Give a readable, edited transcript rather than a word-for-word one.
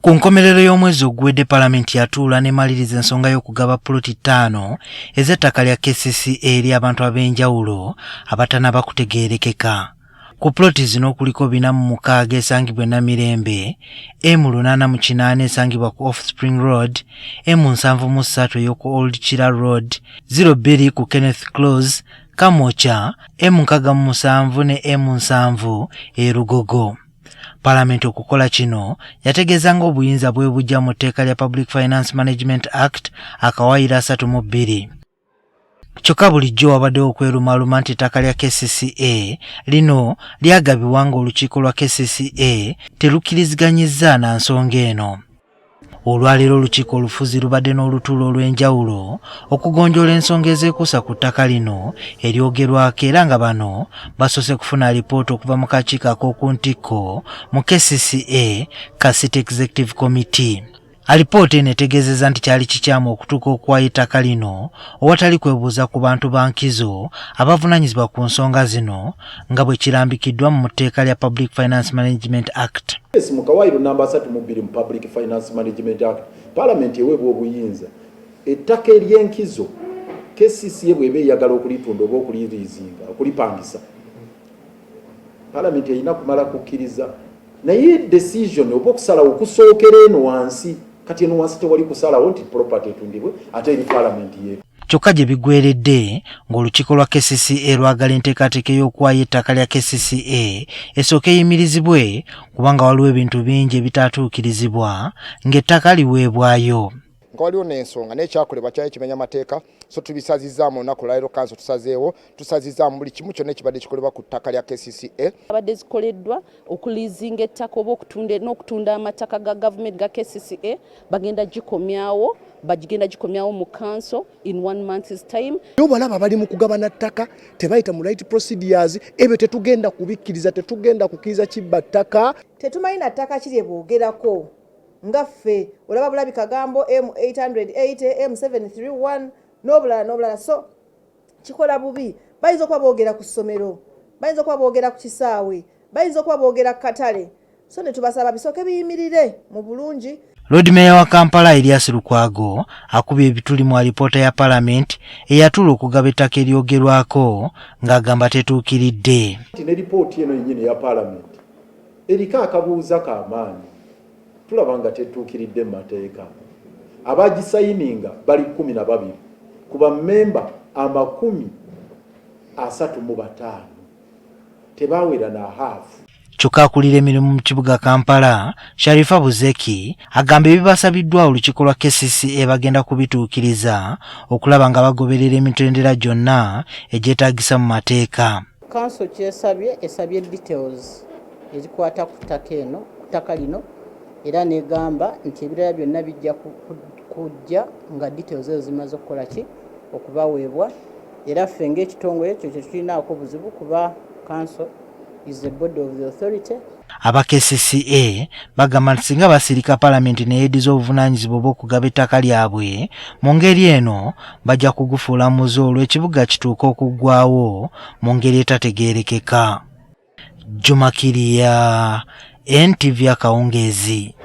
Ku nkomerero y'omwezi oguwedde Paalamenti yatuula n'emaliriza ensonga y'okugaba puloti 5 ez'ettaka lya KCCA eri abantu ab'enjawulo abatanaba kutegeerekeka. Ku puloti zino kuliko 46 esangibwa e Namirembe, M898 esangibwa ku Offspring Road, M73 ey'oku Old Kira Road, 02 ku Kenneth Close, Kamocha, M67 ne M7 e Rugogo. Paalamenti okukola kino yategeeza ng'obuyinza bwe bujja mu tteeka lya Public Finance Management Act akawaayiro 32. Kyokka bulijjo wabaddewo okwerumaaluma nti ettaka lya KCCA lino lyagabibwa ng'olukiiko lwa KCCA terukkiriziganyizza na nsonga eno. Olwaleero olukiiko olufuzi lubadde n'olutuulo olw'enjawulo okugonjoola ensonga ezeekuusa ku ttaka lino eryogerwako era nga bano basoose kufuna alipoota okuva mu kakiiko ak'oku ntikko mu KCCA ka City Executive Committee. Alipoota eno etegeezezza nti kyali kikyamu okutuuka okuwaayo ettaka lino owatali kwebuuza ku bantu ba nkizo abavunaanyizibwa ku nsonga zino nga bwe kirambikiddwa mu tteeka lya Public Finance Management Act. Mu kawaayiro namba 32 mu Public Finance Management Act, Paalamenti eweebwa obuyinza ettaka ery'enkizo KCCA bw'eba eyagala okulitunda oba okuliriizinga okulipangisa, Paalamenti erina kumala kukkiriza, naye decision oba okusalawo okusookera eno wansi. Kati eno wansi tewali kusalawo nti property etundibwe ate eri Paalamenti yetu. Kyokka gye biggweeredde ng'olukiiko lwa KCCA lwagala enteekateeka y'okuwaayo ettaka lya KCCA esooke eyimirizibwe kubanga waliwo ebintu bingi ebitaatuukirizibwa ng'ettaka liweebwayo. Waliwo n'ensonga n'ekyakolebwa kyali kimenya amateeka, so tubisazizzaamu olunaku lwaleero kanso tusazizzaamu buli kimu kyonna ekibadde kikolebwa ku ttaka lya KCCA. Abadde zikoleddwa okuliizinga ettaka oba n'okutunda amataka ga gavumenti ga KCCA bagenda gikomyawo mu kanso in 1 month's time. Balaba bali mu kugabana ttaka tebayita mu right procedures, ebyo tetugenda kubikkiriza, tetugenda kukkiriza kibba ttaka. Tetumanyi na ttaka kiri eboogerako ngaffe olaba bulabi kagambo M880 M731 n'obulala, so kikola bubi. Bayinza okuba boogera ku ssomero, bayinza okuba boogera ku kisaawe, bayinza okuba boogera ku katale, so ne tubasaba bisooke biyimirire mu bulungi. Lord Mayor wa Kampala Erias Lukwago akubye ebituli mu alipoota ya Paalamenti eyatuula okugaba ettaka eryogerwako ng'agamba tetuukiridde. Ne lipooti eno yennyini ya Paalamenti eriko akabuuza k'amaanyi. Tulaba nga tetuukiridde mu mateeka. Abagisayininga bali 12 ku bammemba 35 tebaawera na haafu. Kyokka akulira emirimu mu kibuga Kampala, Sharifa Buzeki agamba ebibasabiddwa olukiiko lwa KCCA bagenda kubituukiriza okulaba nga bagoberera emitendera gyonna egyetaagisa mu mateeka. Council esabye details ezikwata ku ttaka lino era negamba nti ebirala byonna bijja kujja nga details ezo zimaze okukola ki okubaweebwa, era ffe ng'ekitongole ekyo kye tulinaako obuzibu kuba council is the body of the authority. Aba KCCA bagamba nti singa basirika Paalamenti neyeediza obuvunaanyizibwa bw'okugaba ettaka lyabwe mu ngeri eno bajja kugufuula muze olw'ekibuga kituuka okuggwaawo mu ngeri etategeerekeka. Juma Kiriya, NTV Akawungeezi.